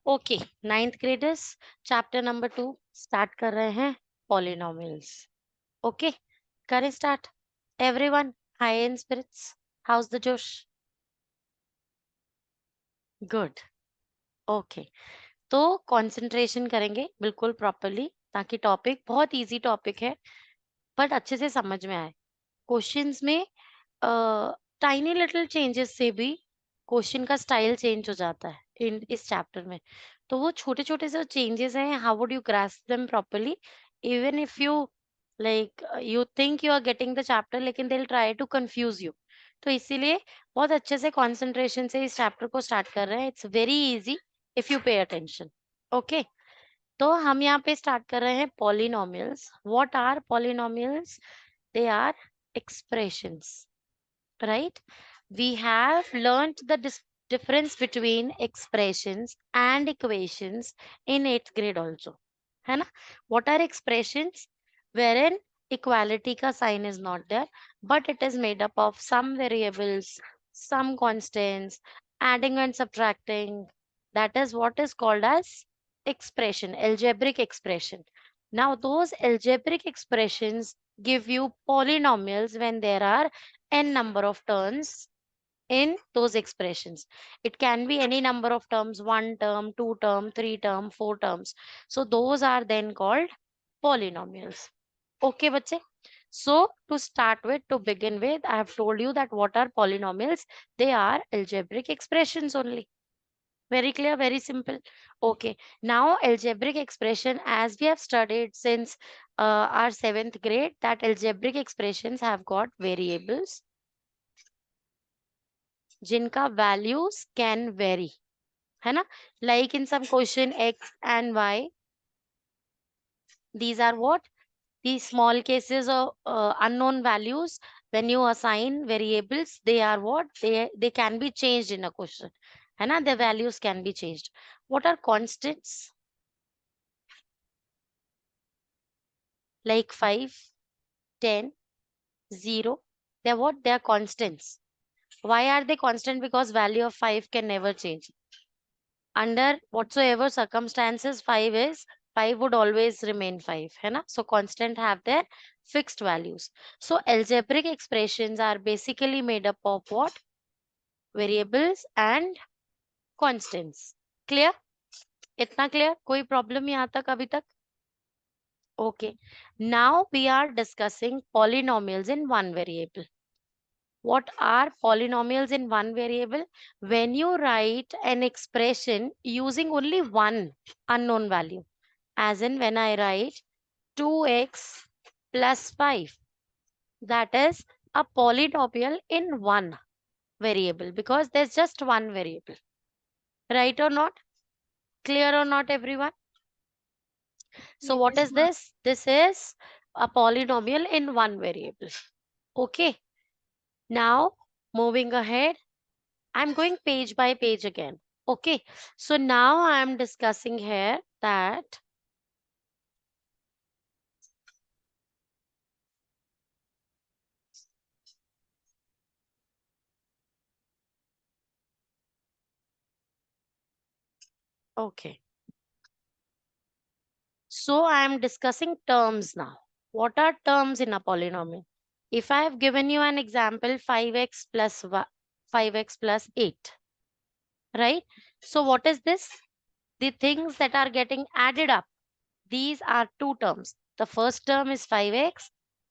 Okay, ninth graders, chapter number 2 start कर रहे हैं, पॉलिनोमियल्स। ओके, करें start. Everyone, high in spirits, how's the josh? Good. Okay, तो concentration करेंगे बिल्कुल प्रॉपरली, ताकि टॉपिक बहुत इजी टॉपिक है, बट अच्छे से समझ में आए। क्वेश्चंस में टाइनी लिटिल चेंजेस से भी क्वेश्चन का स्टाइल चेंज हो जाता है इन इस चैप्टर में। तो वो छोटे छोटे से चेंजेस हैं, how would you grasp them properly, even if you like you think you are getting the chapter, लेकिन they will try to confuse you. तो इसीलिए बहुत अच्छे से कंसंट्रेशन से इस चैप्टर को स्टार्ट कर रहे हैं। It's very easy if you pay attention. Okay, तो हम यहाँ पे स्टार्ट कर रहे हैं polynomials. What are polynomials? They are expressions, right? We have learned the difference between expressions and equations in 8th grade also, है ना? What are expressions? Wherein equality का sign is not there, but it is made up of some variables, some constants, adding and subtracting. That is what is called as expression, algebraic expression. Now those algebraic expressions give you polynomials when there are n number of terms in those expressions. It can be any number of terms, one term, two term, three term, four terms. So those are then called polynomials. Okay, bache? So to start with, to begin with, I have told you that what are polynomials? They are algebraic expressions only. Very clear, very simple. Okay, now algebraic expression, as we have studied since our 7th grade, that algebraic expressions have got variables जिनका values can vary, है ना? Like in some question x and y, these are what? These small cases of unknown values. When you assign variables, they are what? They can be changed in a question, है ना? The values can be changed. What are constants? Like 5, 10, 0. They're what? They are constants. Why are they constant? Because value of 5 can never change. Under whatsoever circumstances 5 would always remain 5, है ना? So constant have their fixed values. So algebraic expressions are basically made up of what? Variables and constants. Clear? इतना clear? कोई problem यहाँ तक अभी तक? Okay. Now we are discussing polynomials in one variable. What are polynomials in one variable? When you write an expression using only one unknown value, as in when I write 2x plus 5, that is a polynomial in one variable because there's just one variable. Right or not? Clear or not, everyone? So what is this? This is a polynomial in one variable. Okay. Now moving ahead, I'm going page by page again. Okay, so now I'm discussing here that okay. So I'm discussing terms now. What are terms in a polynomial? If I have given you an example 5x plus 5x plus 8, right? So what is this? The things that are getting added up. These are two terms. The first term is 5x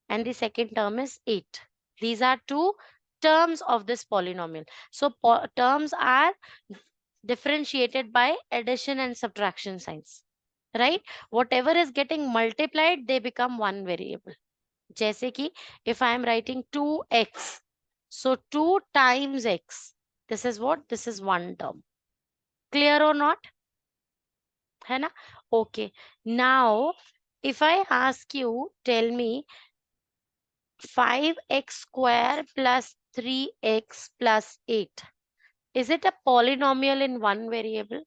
and the second term is 8. These are two terms of this polynomial. So terms are differentiated by addition and subtraction signs, right? Whatever is getting multiplied, they become one variable. जैसे कि if I am writing 2x, so 2 times x, this is what? This is one term. Clear or not? है ना? Okay. Now, if I ask you, tell me 5x square plus 3x plus 8. Is it a polynomial in one variable?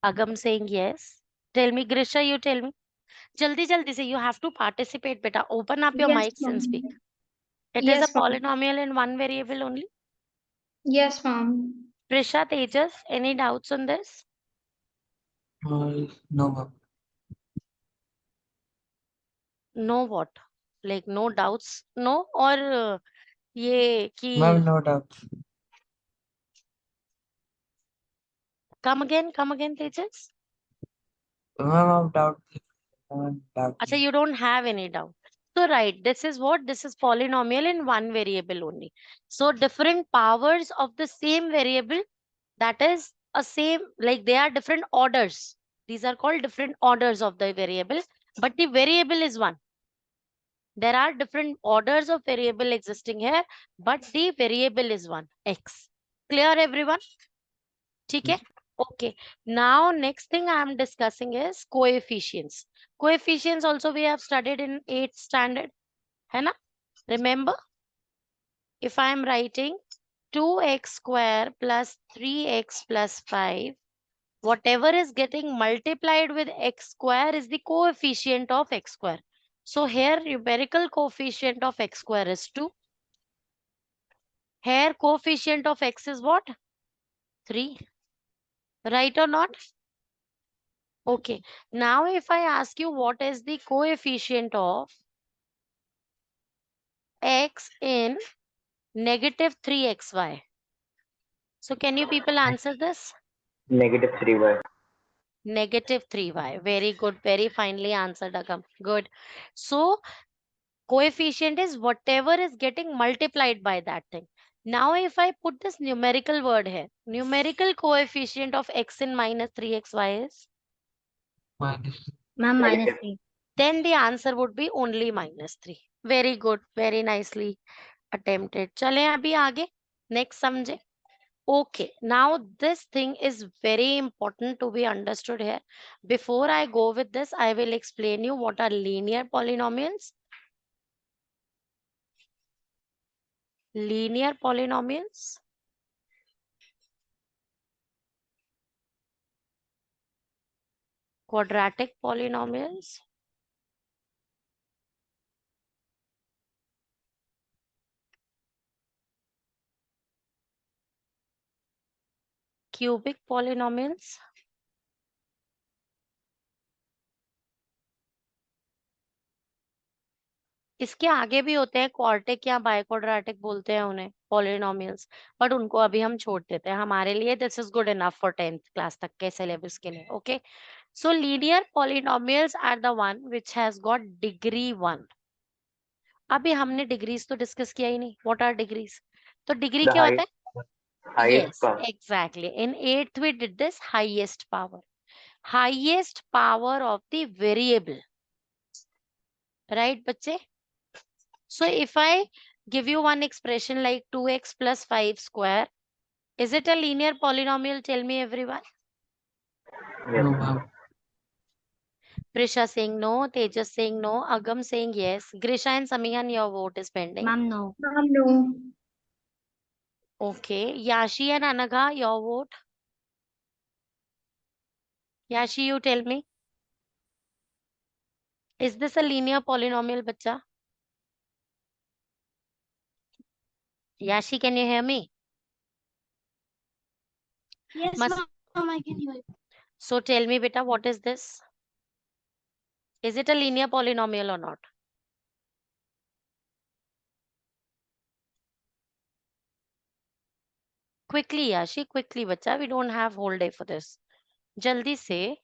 Agam saying yes. Tell me, Grisha, you tell me. Jaldi jaldi say, you have to participate, beta. Open up your Yes, mics and speak. ma'am. It is a Yes, ma'am. polynomial in one variable only. Yes, ma'am. Prisha, Tejas, any doubts on this? No, ma'am. No what? Like no doubts? No? Or ये Ma'am, कि no doubts. come again, Tejas? Ma'am, doubt. Ma'am, doubt. Acha, you don't have any doubt. So right, this is what? This is polynomial in one variable only. So different powers of the same variable, that is a same, like they are different orders. These are called different orders of the variable, but the variable is one. There are different orders of variable existing here, but the variable is one, x. Clear everyone? Okay. Okay. Now next thing I am discussing is coefficients. Coefficients also we have studied in 8th standard. है ना? Remember, if I am writing 2x square plus 3x plus 5, whatever is getting multiplied with x square is the coefficient of x square. So here numerical coefficient of x square is 2. Here coefficient of x is what? 3. Right or not? Okay. Now if I ask you what is the coefficient of x in negative 3xy. So can you people answer this? Negative 3y. Negative 3y. Very good. Very finely answered, Agam. Good. So coefficient is whatever is getting multiplied by that thing. Now if I put this numerical word here, numerical coefficient of x in minus 3xy is, Minus. Ma'am, minus Negative. 3. then the answer would be only minus 3. Very good. Very nicely attempted. चलें अभी आगे. Next समझे. Okay, now this thing is very important to be understood here. Before I go with this, I will explain you what are linear polynomials. Linear polynomials. Quadratic polynomials. Cubic polynomials. इसके आगे भी होते हैं quartic या biquadratic बोलते हैं उन्हें polynomials, but उनको अभी हम छोड़ देते हैं. हमारे लिए this is good enough for 10th class तक के सिलेबस के लिए. Okay, so linear polynomials are the one which has got degree 1. अभी हमने डिग्रीज तो डिस्कस किया ही नहीं. What are degrees? तो डिग्री The क्या होता है? highest yes, power. Exactly. In 8th we did this highest power. Highest power of the variable. Right बच्चे? So if I give you one expression like 2x plus 5 square, is it a linear polynomial? Tell me everyone. Yes. No, ma'am. Prisha saying no, Tejas saying no, Agam saying yes. Grisha and Samihan, your vote is pending. Ma'am, no. Ma'am, no. Okay. Yashi and Anagha, your vote. Yashi, you tell me. Is this a linear polynomial, bacha? Yashi, can you hear me? Yes, Must- ma'am, I can hear you. So tell me, beta, what is this? Is it a linear polynomial or not? Quickly, Yashi, quickly, bacha. We don't have whole day for this. Jaldi se.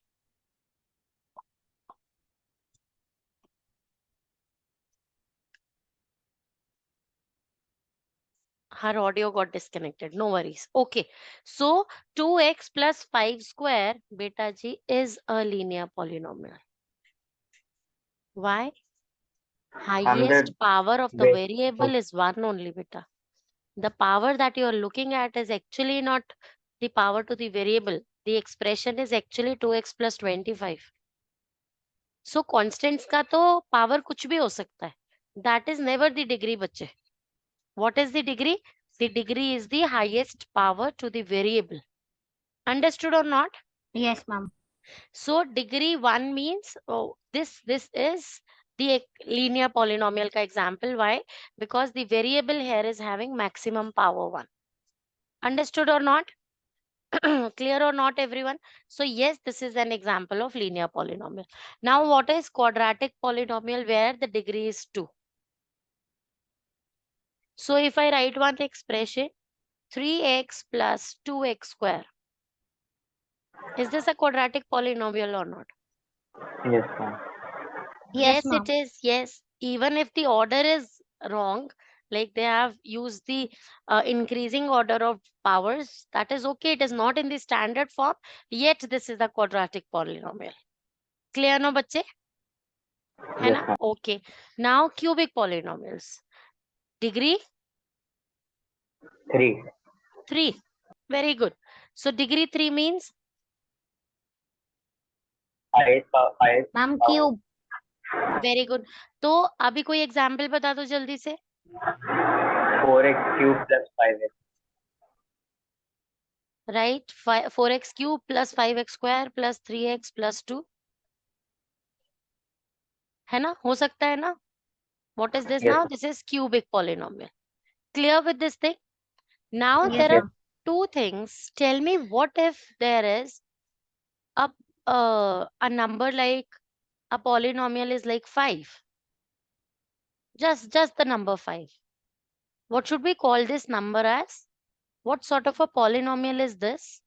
Her audio got disconnected. No worries. Okay. So 2x plus 5 square, beta ji, is a linear polynomial. Why? Highest 100 power of the way. variable is 1 only, beta. The power that you are looking at is actually not the power to the variable. The expression is actually 2x plus 25. So constants का तो power कुछ भी हो सकता है. That is never the degree, बच्चे. What is the degree? The degree is the highest power to the variable. Understood or not? Yes, ma'am. So degree 1 means, oh, this is the linear polynomial का example. Why? Because the variable here is having maximum power 1. Understood or not? Clear or not, everyone? So yes, this is an example of linear polynomial. Now what is quadratic polynomial where the degree is 2? So if I write one expression, 3x plus 2x square, is this a quadratic polynomial or not? Yes, ma'am. Yes, Yes, it ma'am. is. Yes, even if the order is wrong, like they have used the increasing order of powers, that is okay. It is not in the standard form, yet this is a quadratic polynomial. Clear no, बच्चे? है Yes, ना? ma'am. Okay. Now cubic polynomials. Degree 3. 3. Very good. So degree 3 means I Ma'am, cube. very good. तो अभी कोई example बता दो जल्दी से. 4x cube plus 5x. Right? 4x cube plus 5x square plus 3x plus 2. है ना? हो सकता है ना? What is this Yes, now? ma'am. This is cubic polynomial. Clear with this thing? Now Yes, there are ma'am. two things. Tell me what if there is a number like a polynomial is like 5. Just the number 5. What should we call this number as? What sort of a polynomial is this?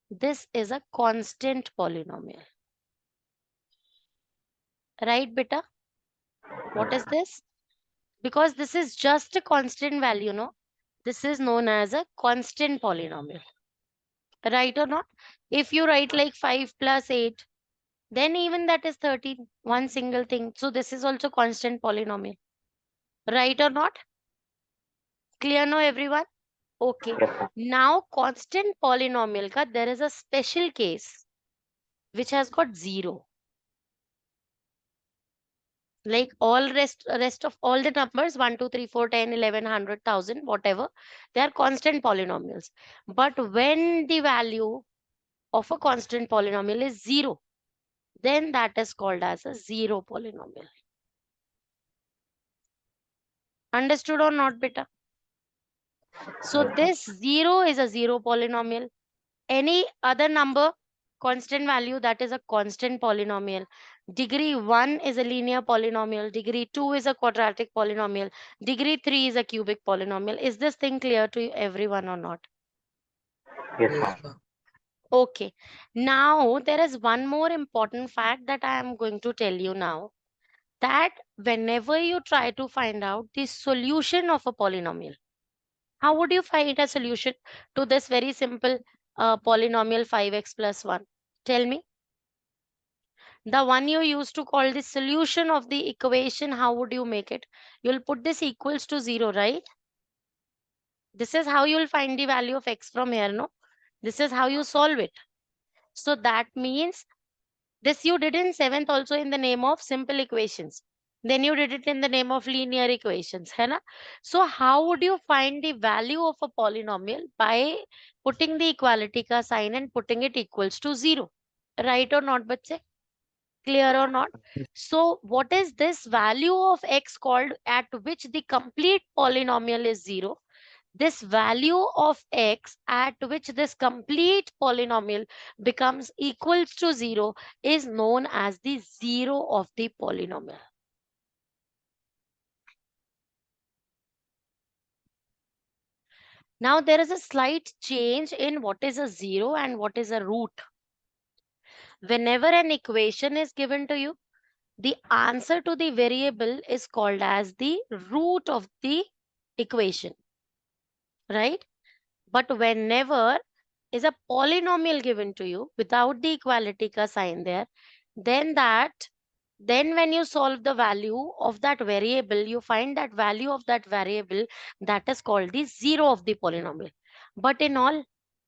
This is a constant polynomial. Right, beta? What is this? Because this is just a constant value, no? This is known as a constant polynomial. Right or not? If you write like 5 plus 8, then even that is 13. One single thing. So this is also constant polynomial. Right or not? Clear no, everyone? Okay. Yes, ma'am. Now constant polynomial ka there is a special case which has got 0. Like all rest of all the numbers 1 2 3 4 10 11 100 1000 whatever, they are constant polynomials. But when the value of a constant polynomial is 0, then that is called as a zero polynomial. Understood or not, beta? So this 0 is a zero polynomial. Any other number, constant value, that is a constant polynomial. Degree 1 is a linear polynomial. Degree 2 is a quadratic polynomial. Degree 3 is a cubic polynomial. Is this thing clear to everyone or not? Yes, Yes, ma'am. ma'am. Okay. Now there is one more important fact that I am going to tell you now. That whenever you try to find out the solution of a polynomial, how would you find a solution to this very simple polynomial 5x plus 1? Tell me. The one you used to call the solution of the equation, how would you make it? You'll put this equals to 0, right? This is how you'll find the value of x from here, no? This is how you solve it. So that means this you did in 7th also in the name of simple equations. Then you did it in the name of linear equations, है ना? So how would you find the value of a polynomial? By putting the equality का sign and putting it equals to 0. Right or not, बच्चे? Clear or not? So what is this value of x called at which the complete polynomial is 0? This value of x at which this complete polynomial becomes equals to 0 is known as the 0 of the polynomial. Now there is a slight change in what is a 0 and what is a root. Whenever an equation is given to you, the answer to the variable is called as the root of the equation, right? But whenever is a polynomial given to you without the equality ka sign there, then when you solve the value of that variable, you find that value of that variable, that is called the 0 of the polynomial. But in all,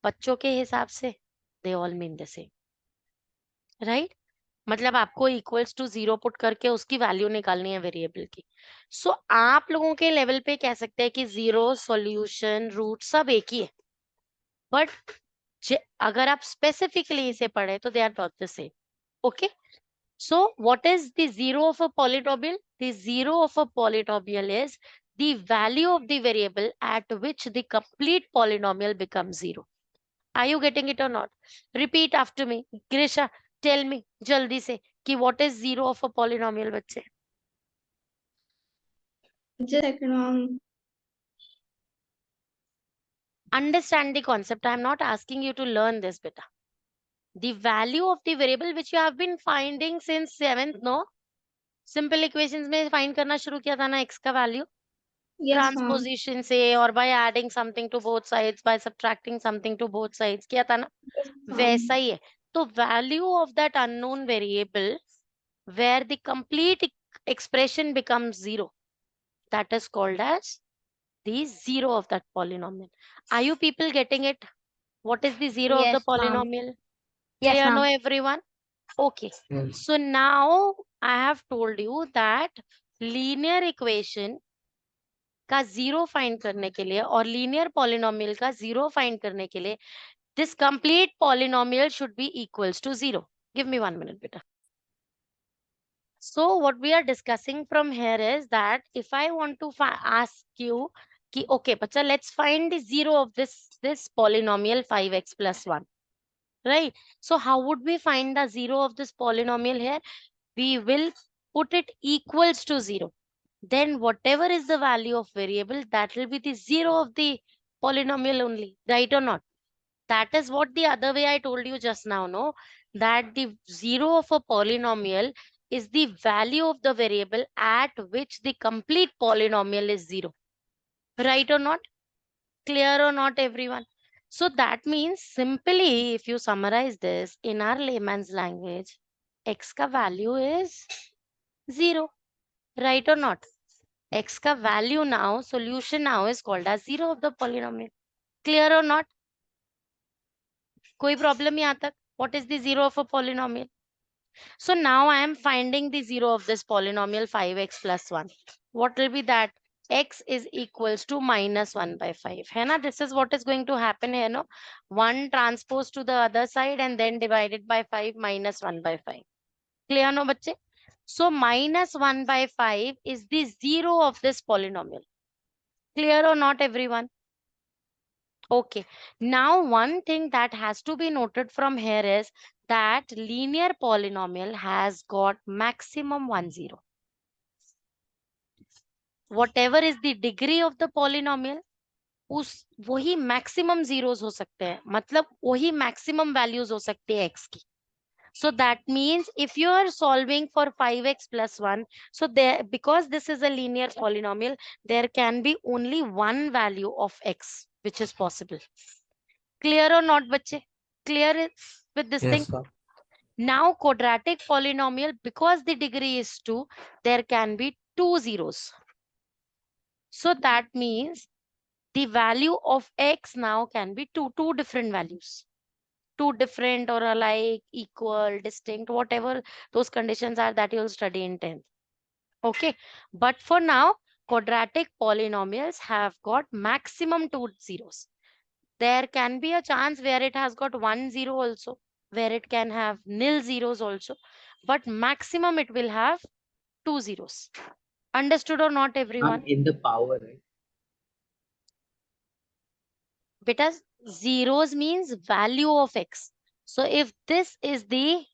बच्चों के हिसाब से they all mean the same, right? मतलब आपको equals to 0 put करके उसकी value निकालनी है वेरिएबल की. सो आप लोगों के लेवल पे कह सकते हैं कि 0, सॉल्यूशन, रूट सब एक ही है. बट अगर आप स्पेसिफिकली इसे पढ़े तो they are not the same. Okay, So what is the zero of a polynomial? The zero of a polynomial is the value of the variable at which the complete polynomial becomes zero. Are you getting it or not? Repeat after me. Grisha, tell me jaldi se कि what is zero of a polynomial बच्चे? Just a second, ma'am. Understand the concept. I am not asking you to learn this, beta. The value of the variable which you have been finding since 7th, no? Simple equations में find करना शुरू किया था ना x का value? Yes, ma'am. Transposition से or by adding something to both sides, by subtracting something to both sides किया था ना? Yes, ma'am. वैसा ही है. तो value of that unknown variable where the complete expression becomes zero, that is called as the zero of that polynomial. Are you people getting it? What is the zero of the Yes, ma'am. polynomial? Yes, Clear, no, ma'am. everyone? Okay. Yes. So now I have told you that linear equation का zero find करने के लिए और linear polynomial का zero find करने के लिए this complete polynomial should be equals to zero. Give me 1 minute, beta. So what we are discussing from here is that if I want to ask you ki, okay bacha, let's find the zero of this polynomial 5x plus 1, right? So how would we find the zero of this polynomial here? We will put it equals to zero. Then whatever is the value of variable, that will be the zero of the polynomial only, right or not? That is what the other way I told you just now, no? That the zero of a polynomial is the value of the variable at which the complete polynomial is zero. Right or not? Clear or not, everyone? So that means simply, if you summarize this in our layman's language, x ka value is zero. Right or not? X ka value now, solution now is called as zero of the polynomial. Clear or not? कोई problem यहाँ तक? What is the zero of a polynomial? So now I am finding the zero of this polynomial 5x plus 1. What will be that? X is equals to minus 1 by 5. है ना? This is what is going to happen here, no? 1 transpose to the other side and then divided by 5 minus 1 by 5. Clear, no, बच्चे? So minus 1 by 5 is the zero of this polynomial. Clear or not, everyone? Okay. Now, one thing that has to be noted from here is that linear polynomial has got maximum 1 0. Whatever is the degree of the polynomial, उस वही maximum zeros हो सकते हैं, मतलब वही maximum values हो सकते हैं x की. So that means if you are solving for 5x plus 1, so there, because this is a linear polynomial, there can be only one value of x, which is possible. Clear or not, bache? Clear with this thing? Yes, sir. Now quadratic polynomial, because the degree is 2, there can be 2 zeros. So that means the value of x now can be two different values. Two different or alike, equal, distinct, whatever those conditions are that you'll study in 10th. Okay. But for now, quadratic polynomials have got maximum 2 zeros. There can be a chance where it has got 1 0 also, where it can have nil zeros also, but maximum it will have 2 zeros. Understood or not, everyone? In the power, right? Because zeros means value of x. So if this is the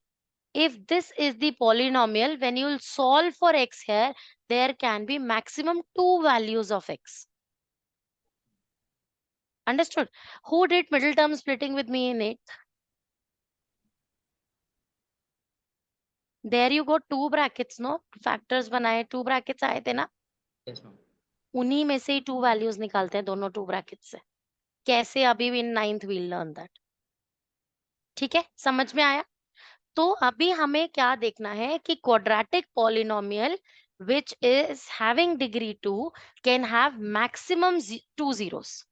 polynomial, when you will solve for x here, there can be maximum 2 values of x. Understood? Who did middle term splitting with me in it? There you go, 2 brackets, no? Factors बनाए, 2 brackets आए थे ना? Yes, ma'am. उन्हीं में से ही 2 values निकालते हैं दोनों 2 brackets से. कैसे अभी भी in 9th we'll learn that. ठीक है? समझ में आया? तो अभी हमें क्या देखना है कि quadratic polynomial which is having degree 2 can have maximum 2 zeros.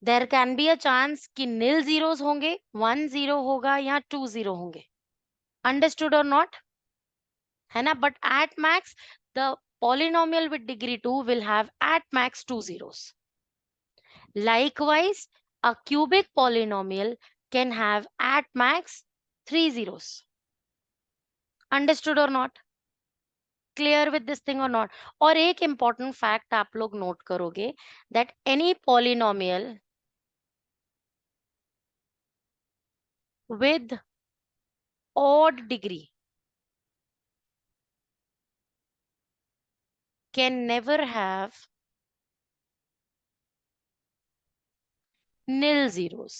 There can be a chance कि nil zeros होंगे, 1 0 होगा या 2 0 होंगे. Understood or not? है ना? But at max, the polynomial with degree 2 will have at max 2 zeros. Likewise, a cubic polynomial can have at max 3 zeros. Understood और not? Clear with this thing और not? और एक important fact आप लोग note करोगे that any polynomial with odd degree can never have nil zeros.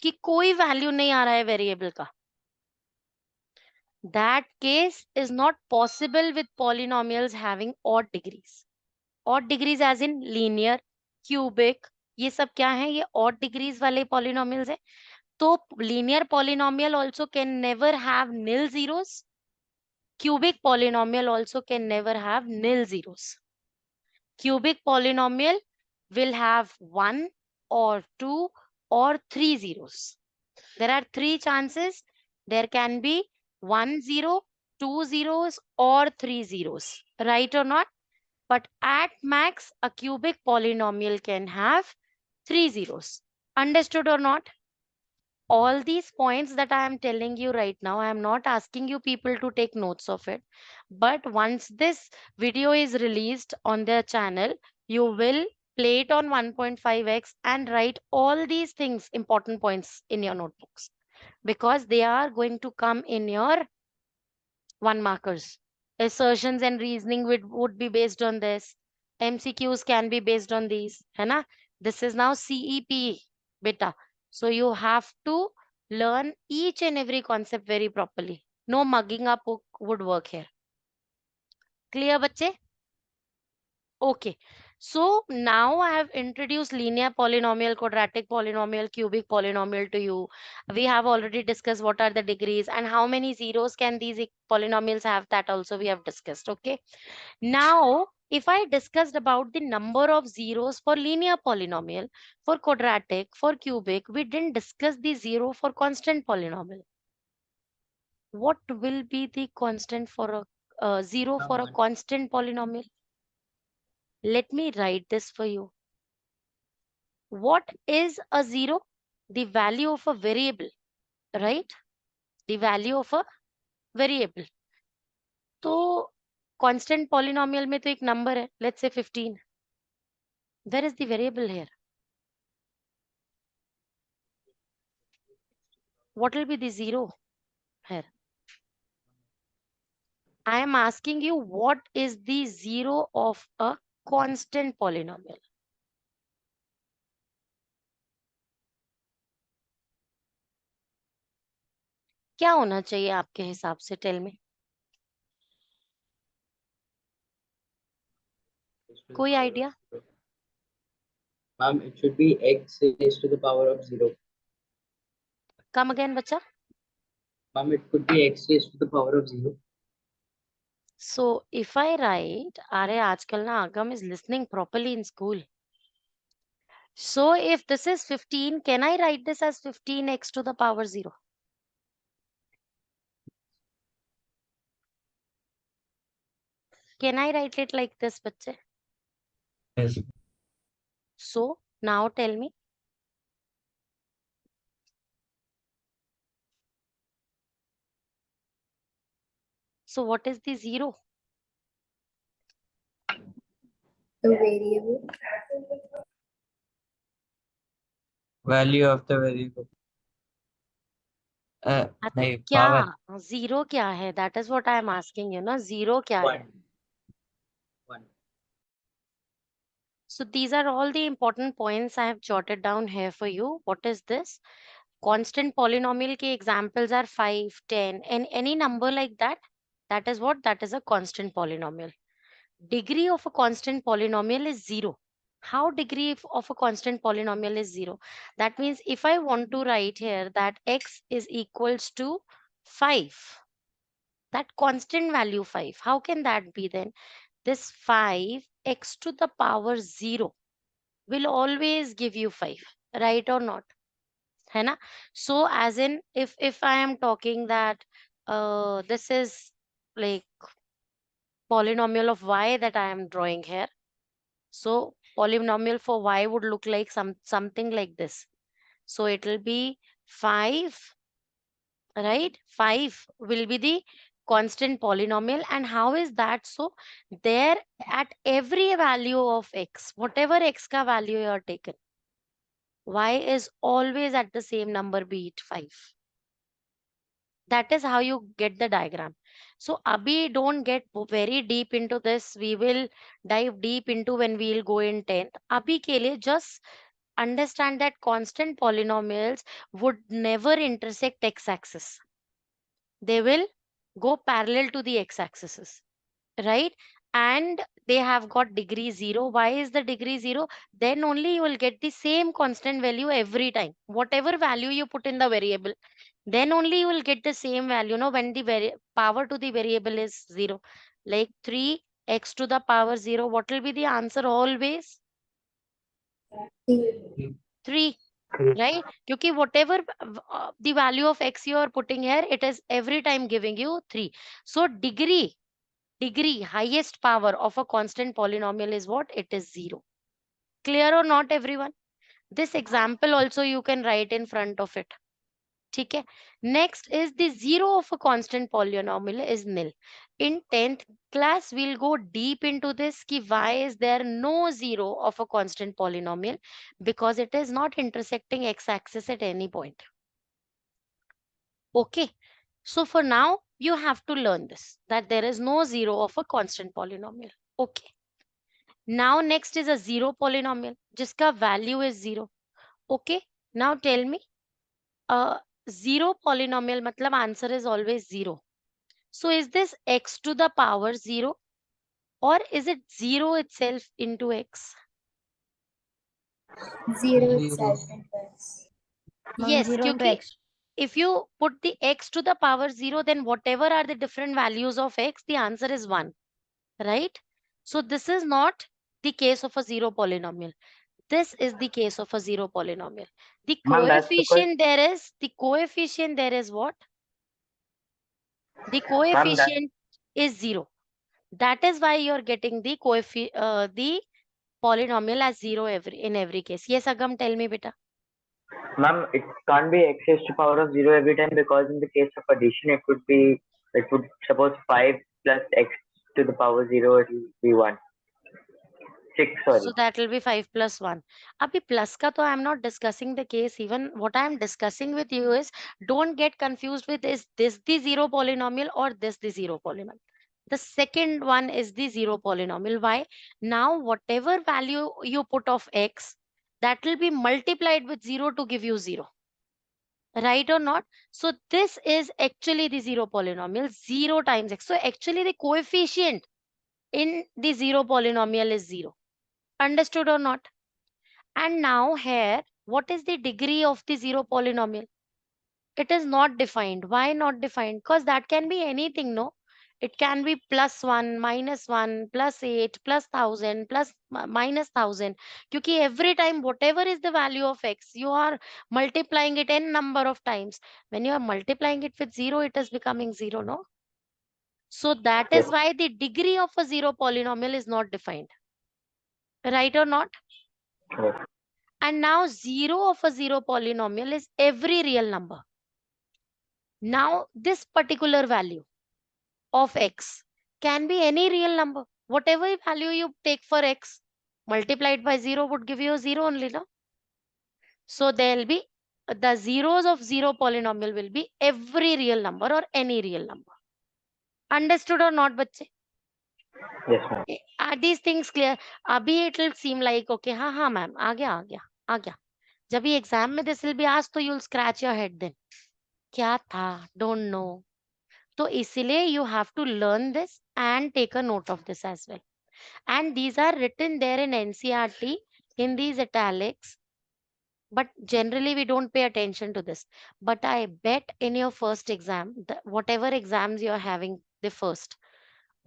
कि कोई value नहीं आ रहा है वेरिएबल का. That case is not possible with polynomials having odd degrees. Odd degrees as in linear, cubic, ये सब क्या है? ये odd degrees वाले polynomials है. तो linear polynomial also can never have nil zeros. Cubic polynomial also can never have nil zeros. Cubic polynomial will have 1 or 2 or 3 zeros. There are 3 chances. There can be 1 0, 2 zeros or 3 zeros. Right or not? But at max, a cubic polynomial can have 3 zeros. Understood or not? All these points that I am telling you right now, I am not asking you people to take notes of it. But once this video is released on their channel, you will play it on 1.5x and write all these things, important points in your notebooks, because they are going to come in your 1 markers. Assertions and reasoning would be based on this. MCQs can be based on these. है ना? This is now CEP, beta. So you have to learn each and every concept very properly. No mugging up would work here. Clear, बच्चे? Okay. So now I have introduced linear polynomial, quadratic polynomial, cubic polynomial to you. We have already discussed what are the degrees and how many zeros can these polynomials have, that also we have discussed. Okay. Now, if I discussed about the number of zeros for linear polynomial, for quadratic, for cubic, we didn't discuss the zero for constant polynomial. What will be the constant for a zero for a constant polynomial? Let me write this for you. What is a zero? The value of a variable, right? The value of a variable. तो constant polynomial में तो एक number है, let's say 15. Where is the variable here? What will be the zero here? I am asking you, what is the zero of a constant polynomial? क्या होना चाहिए आपके हिसाब से? टेल में कोई idea? Ma'am, it should be x raised to the power of 0. Come again, बच्चा. Ma'am, it could be x raised to the power of 0. So if I write, अरे आजकल ना Agam is listening properly in school. So if this is 15, can I write this as 15x to the power 0? Can I write it like this, bachche? Yes. So now tell me. So what is the 0? The variable. Value of the variable. हाँ, तो नहीं, क्या power. 0 क्या है? That is what I am asking you ना. 0 क्या है? 1. 1. So these are all the important points I have jotted down here for you. What is this? Constant polynomial के examples are 5, 10 and any number like that. That is what? That is a constant polynomial. Degree of a constant polynomial is 0. How degree of a constant polynomial is 0? That means if I want to write here that x is equals to 5, that constant value 5, how can that be then? This 5 x to the power 0 will always give you 5, right or not? है ना? So as in if I am talking that this is like polynomial of y that I am drawing here. So polynomial for y would look like something like this. So it will be 5 right? 5 will be the constant polynomial. And how is that so? There at every value of x, whatever x ka value you are taken, y is always at the same number, be it 5. That is how you get the diagram. So abhi don't get very deep into this. We will dive deep into when we will go in 10th. Abhi ke liye just understand that constant polynomials would never intersect x-axis. They will go parallel to the x-axis, right? And they have got degree 0. Why is the degree 0? Then only you will get the same constant value every time. Whatever value you put in the variable, then only you will get the same value. No, when the power to the variable is 0, like 3x to the power 0, what will be the answer always? 3, right? Because whatever the value of x you are putting here, it is every time giving you 3. So degree highest power of a constant polynomial is what? It is 0. Clear or not, everyone? This example also you can write in front of it. Okay. Next is the 0 of a constant polynomial is nil. In 10th class, we'll go deep into this. Ki why is there no 0 of a constant polynomial? Because it is not intersecting x-axis at any point. Okay. So for now, you have to learn this, that there is no 0 of a constant polynomial. Okay. Now next is a 0 polynomial, jiska value is 0. Okay. Now tell me, 0 polynomial matlab answer is always 0. So is this x to the power 0 or is it 0 itself into x? 0 itself into x. Yes, 0 into क्योंकि x. if you put the x to the power 0, then whatever are the different values of x, the answer is 1, right? So this is not the case of a 0 polynomial. This is the case of a 0 polynomial. The Ma'am, that's because coefficient there is what? The ma'am that coefficient is 0. That is why you're getting the the polynomial as 0 in every case. Yes, Agam, tell me, beta. ma'am it can't be x raised to power of 0 every time, because in the case of addition it would suppose 5 plus x to the power 0, it will be 1. 6, So sorry. that will be 5 plus 1. Abhi plus ka to I am not discussing the case. Even what I am discussing with you is, don't get confused with, is this the 0 polynomial or this the 0 polynomial. The second one is the 0 polynomial. Why? Now whatever value you put of x, that will be multiplied with 0 to give you 0. Right or not? So this is actually the 0 polynomial, 0 times x. So actually the coefficient in the 0 polynomial is 0. Understood or not? And now here, what is the degree of the 0 polynomial? It is not defined. Why not defined? Because that can be anything, no? It can be plus 1, minus 1, plus 8, plus 1000, plus minus 1000. Because every time, whatever is the value of x, you are multiplying it n number of times. When you are multiplying it with 0, it is becoming 0, no? So that Yes. is why the degree of a 0 polynomial is not defined. Right or not? Yes. And now 0 of a 0 polynomial is every real number. Now this particular value of x can be any real number. Whatever value you take for x, multiplied by 0 would give you a 0 only, no? So there will be the zeros of 0 polynomial will be every real number or any real number. Understood or not, bachche? Yes, ma'am. Are these things clear? Abhi it will seem like, okay, हाँ ma'am, आ गया. जब ये exam में this will be asked, तो you'll scratch your head then. क्या था? Don't know. तो इसलिए you have to learn this and take a note of this as well. And these are written there in NCERT in these italics. But generally we don't pay attention to this. But I bet in your first exam, whatever exams you are having, the first,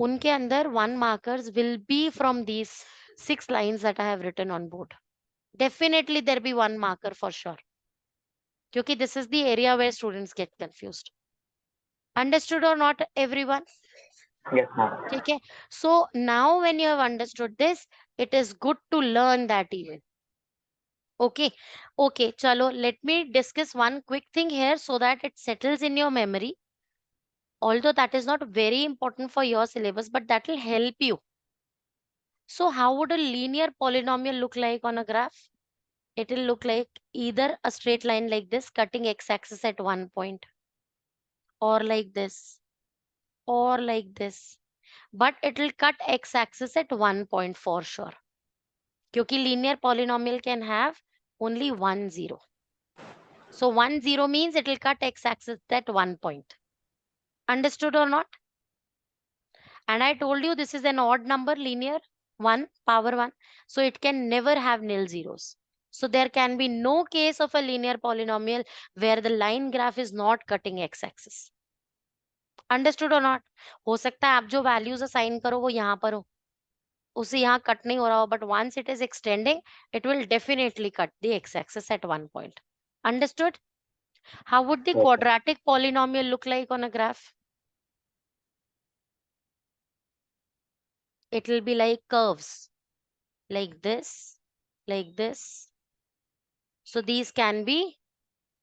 unke andar 1 markers will be from these 6 lines that I have written on board. Definitely there be 1 marker for sure. Because this is the area where students get confused. Understood or not, everyone? Yes, ma'am. Okay. So now when you have understood this, it is good to learn that even. Okay, okay, chalo, let me discuss one quick thing here so that it settles in your memory. Although that is not very important for your syllabus, but that will help you. So how would a linear polynomial look like on a graph? It will look like either a straight line like this, cutting x-axis at one point, or like this, or like this. But it will cut x-axis at one point for sure. Kyunki linear polynomial can have only 1, 0. So 1, 0 means it will cut x-axis at one point. Understood or not? And I told you this is an odd number, linear, 1, power 1. So it can never have nil zeros. So there can be no case of a linear polynomial where the line graph is not cutting x-axis. Understood or not? हो सकता है आप जो values assign करो वो यहाँ पर हो, उसे यहाँ cut नहीं हो रहा हो, but once it is extending, it will definitely cut the x-axis at one point. Understood? How would the Yes, sir. quadratic polynomial look like on a graph? It will be like curves, like this, like this. So these can be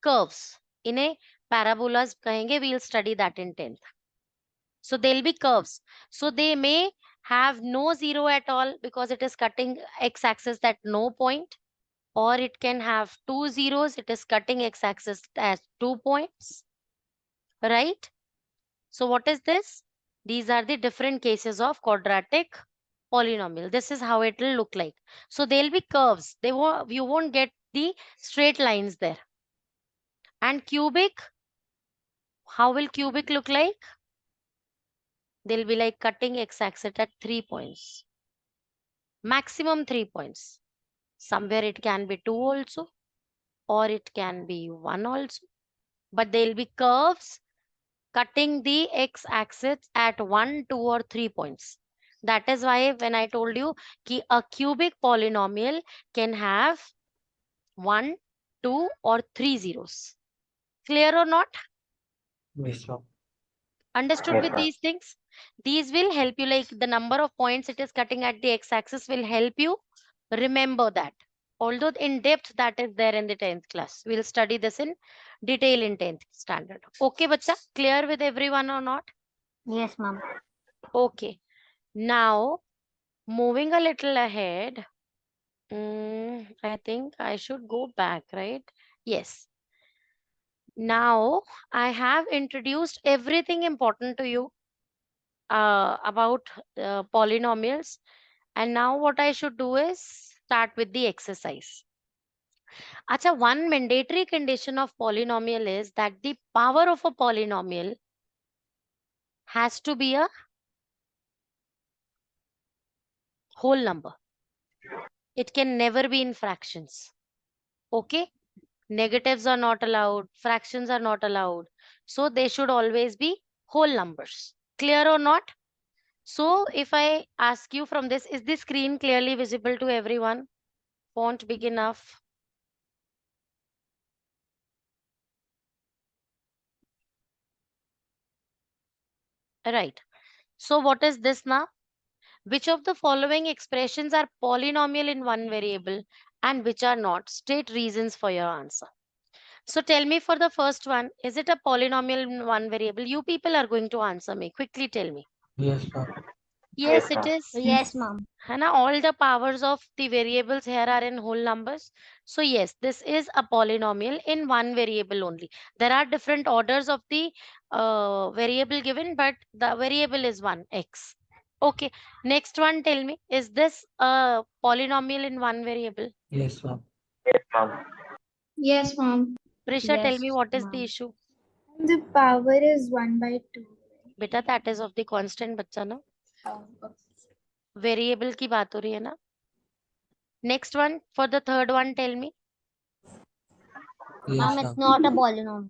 curves. इन्हें parabolas कहेंगे, we'll study that in 10th. So they'll be curves. So they may have no zero at all because it is cutting x-axis at no point, or it can have 2 zeros, it is cutting x-axis at 2 points, right? So what is this? These are the different cases of quadratic polynomial. This is how it will look like. So they'll be curves. You won't get the straight lines there. And cubic, how will cubic look like? They'll be like cutting x-axis at 3 points. Maximum 3 points. Somewhere it can be 2 also, or it can be 1 also. But they'll be curves cutting the x-axis at 1, 2, or 3 points. That is why when I told you कि a cubic polynomial can have 1, 2, or 3 zeros. Clear or not? Yes, ma'am. Understood Yes, with ma'am. these things? These will help you, like the number of points it is cutting at the x-axis will help you remember that. Although in depth that is there in the 10th class. We'll study this in detail in 10th standard. Okay, bacha? Clear with everyone or not? Yes, ma'am. Okay. Now, moving a little ahead, I think I should go back, right? Yes. Now, I have introduced everything important to you about polynomials. And now what I should do is start with the exercise. Acha, one mandatory condition of polynomial is that the power of a polynomial has to be a whole number. It can never be in fractions. Okay? Negatives are not allowed, fractions are not allowed. So they should always be whole numbers. Clear or not? So if I ask you from this, is the screen clearly visible to everyone? Font big enough? Right. So what is this now? Which of the following expressions are polynomial in one variable and which are not? State reasons for your answer. So tell me for the first one, is it a polynomial in one variable? You people are going to answer me. Quickly tell me. Yes, ma'am. Yes, Yes, it ma'am. is. Yes, ma'am. है ना? All the powers of the variables here are in whole numbers. So yes, this is a polynomial in one variable only. There are different orders of the variable given, but the variable is one, x. Okay, next one, tell me, is this a polynomial in one variable? Yes, ma'am. Yes, ma'am. Yes, mom. Prisha, tell Yes, me what is the ma'am. issue? The power is 1/2. Beta, that is of the constant बच्चा ना, Okay. variable की बात हो रही है ना. Next one, for the third one, tell me. Yes, Ma'am, ma'am. it's not a polynomial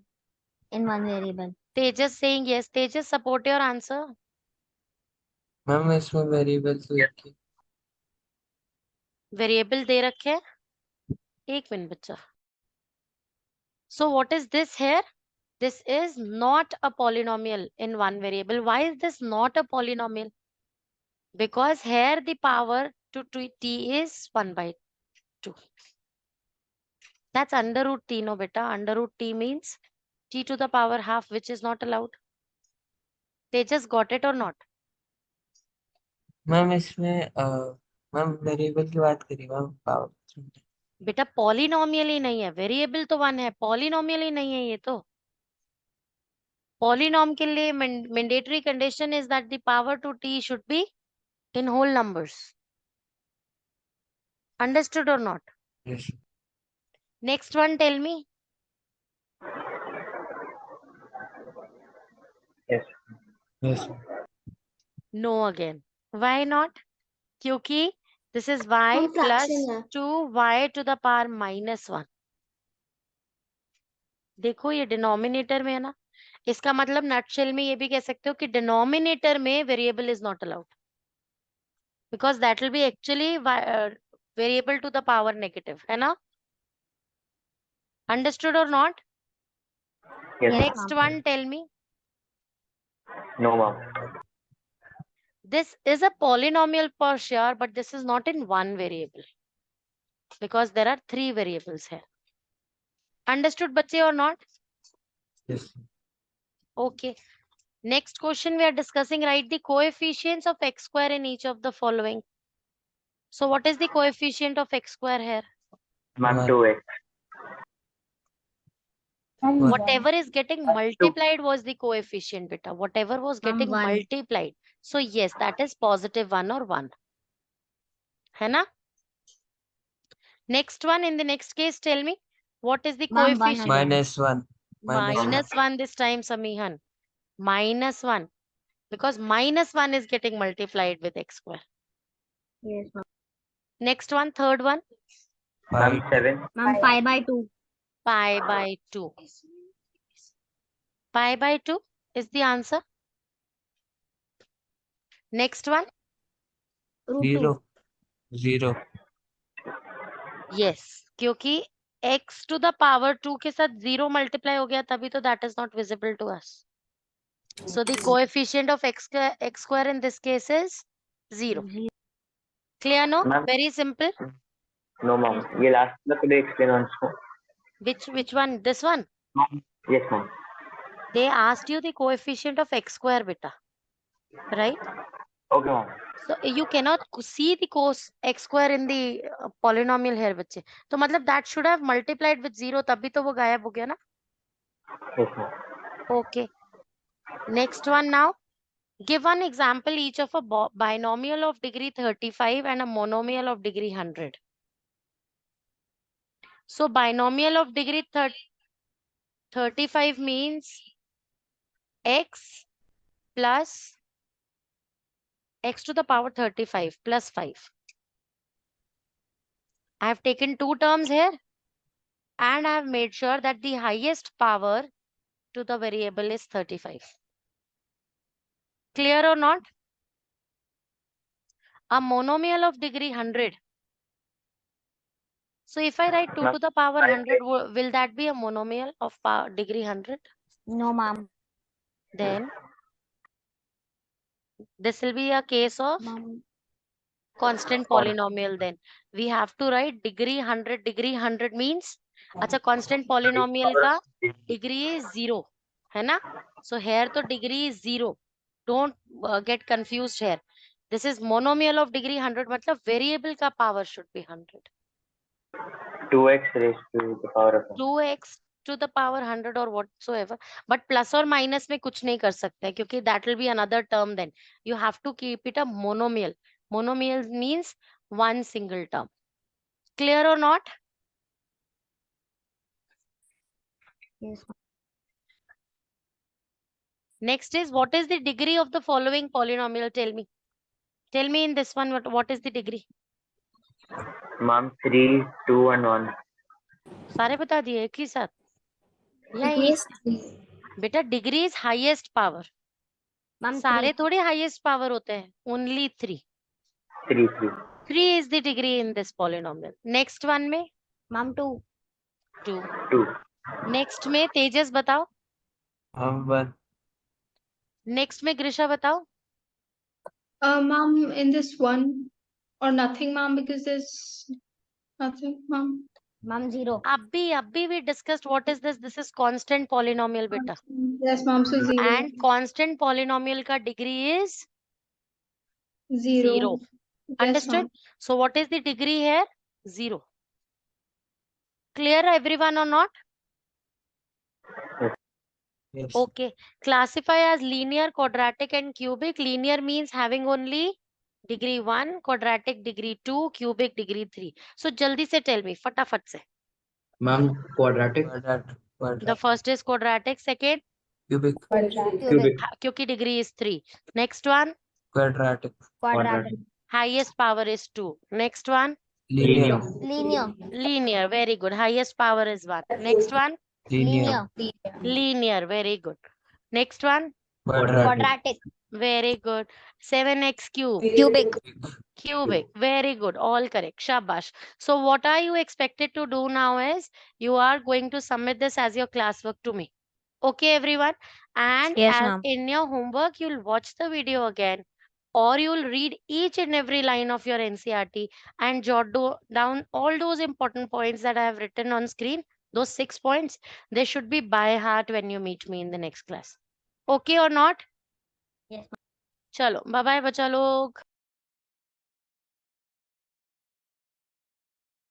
in one variable. Tejas saying yes. Tejas, support your answer. Ma'am इसमें variable तो एक ही वेरिएबल दे रखे हैं, एक मिनट बच्चा. So what is this here? This is not a polynomial in one variable. Why is this not a polynomial? Because here the power to t is 1/2. That's under root t, no beta. Under root t means t to the power half, which is not allowed. They just got it or not? Ma'am इसमें ma'am variable की बात करी ma'am power बेटा polynomial ही नहीं है, variable तो one है, polynomial ही नहीं है ये तो। पॉलिनॉम के लिए mandatory condition is that the power to t should be in whole numbers. Understood or not? Yes. Next one, tell me. Yes. Yes. No again. Why not? क्योंकि this is y हम plus fraction है। 2y to the power minus 1. देखो ये denominator में है ना, इसका मतलब नटशेल में ये भी कह सकते हो कि डिनोमिनेटर में variable is not allowed, because that will be actually variable to the power negative, है ना? अंडरस्टूड और not? Yes. Next one, tell me. No, ma'am. This is a polynomial for sure, but this is not in one variable because there are 3 variables here. Understood, बच्चे, or not? Yes. Okay. Next question we are discussing, write the coefficients of x square in each of the following. So what is the coefficient of x square here? Ma'am, One. 2x. One. Whatever is getting multiplied was the coefficient, beta. Whatever was getting one. multiplied. So yes, that is positive 1 or 1. है ना? Next one, in the next case, tell me, what is the Ma'am, one coefficient? again. -1. Minus 1 this time, Samihan. Minus 1. Because minus 1 is getting multiplied with x square. Yes, ma'am. Next one, third one. Ma'am, 7. Ma'am, 5/2. Pi by 2. Pi by 2 is the answer. Next one. √2. 0. Yes. क्योंकि x to the power 2 के साथ 0 multiply हो गया तभी तो that is not visible to us. So the coefficient of x square in this case is 0. Clear, no? Ma'am. Very simple. No, ma'am. ये last वाला could you explain also? Which one? This one? Yes, ma'am. They asked you the coefficient of x square, beta. Right? Okay, ma'am. So you cannot see the cos x square in the polynomial here, बच्चे. तो मतलब that should have multiplied with 0 तभी तो वो गायब हो गया ना? Yes, ma'am. Okay. Next one now. Give one example each of a binomial of degree 35 and a monomial of degree 100. So binomial of degree 35 means x plus x to the power 35 plus 5. I have taken 2 terms here and I have made sure that the highest power to the variable is 35. Clear or not? A monomial of degree 100. So if I write 2 to the power 100, will that be a monomial of degree 100? No, ma'am. Then this will be a case of Ma'am. constant polynomial. Then we have to write degree 100. Degree 100 means अच्छा constant polynomial का degree is 0 है ना? So here तो degree is 0. Don't get confused here. This is monomial of degree 100 मतलब variable का power should be 100. 2x raised to the power of 1. 2x to the power 100 or whatsoever, but plus or minus में कुछ नहीं कर सकते क्योंकि that will be another term. Then you have to keep it a monomial. Monomial means one single term. Clear or not? Yes, ma'am. Next is, what is the degree of the following polynomial? Tell me. Tell me in this one, what is the degree? Ma'am, 3, 2, and 1. सारे बता दिए एक ही साथ या Yes. बेटा degree is highest power. Ma'am, सारे 3. थोड़े highest power होते हैं. Only 3. 3, 3. 3 is the degree in this polynomial. Next one में Ma'am, 2. 2. 2. नेक्स्ट में तेजस बताओ. 1. नेक्स्ट में ग्रिशा बताओ. Ma'am, in this one or nothing, ma'am, because there's nothing, ma'am. Ma'am, 0. Abhi we discussed what is this. This is constant polynomial beta. Yes, ma'am. So 0. And constant polynomial ka degree is 0. 0. Yes, Understood? ma'am. So what is the degree here? 0. Clear everyone or not? Yes. Okay. Classify as linear, quadratic and cubic. Linear means having only degree 1, quadratic degree 2, cubic degree 3. So jaldi se tell me, fatafat se. Ma'am, quadratic. The first is quadratic, second Cubic. Cubic. kyunki degree is 3. Next one, Quadratic. Quadratic. highest power is 2. Next one, Linear. Linear. linear, very good. Highest power is 1. Next one, Linear. linear, very good. Next one, Quadratic. Quadratic. very good. 7x cube, Cubic. cubic, very good. All correct. Shabash. So what are you expected to do now is you are going to submit this as your classwork to me. Okay, everyone. And Yes, as ma'am. in your homework, you'll watch the video again, or you'll read each and every line of your NCERT and jot down all those important points that I have written on screen. Those 6 points, they should be by heart when you meet me in the next class. Okay or not? Yes, ma'am. Chalo, bye bye, bacha log.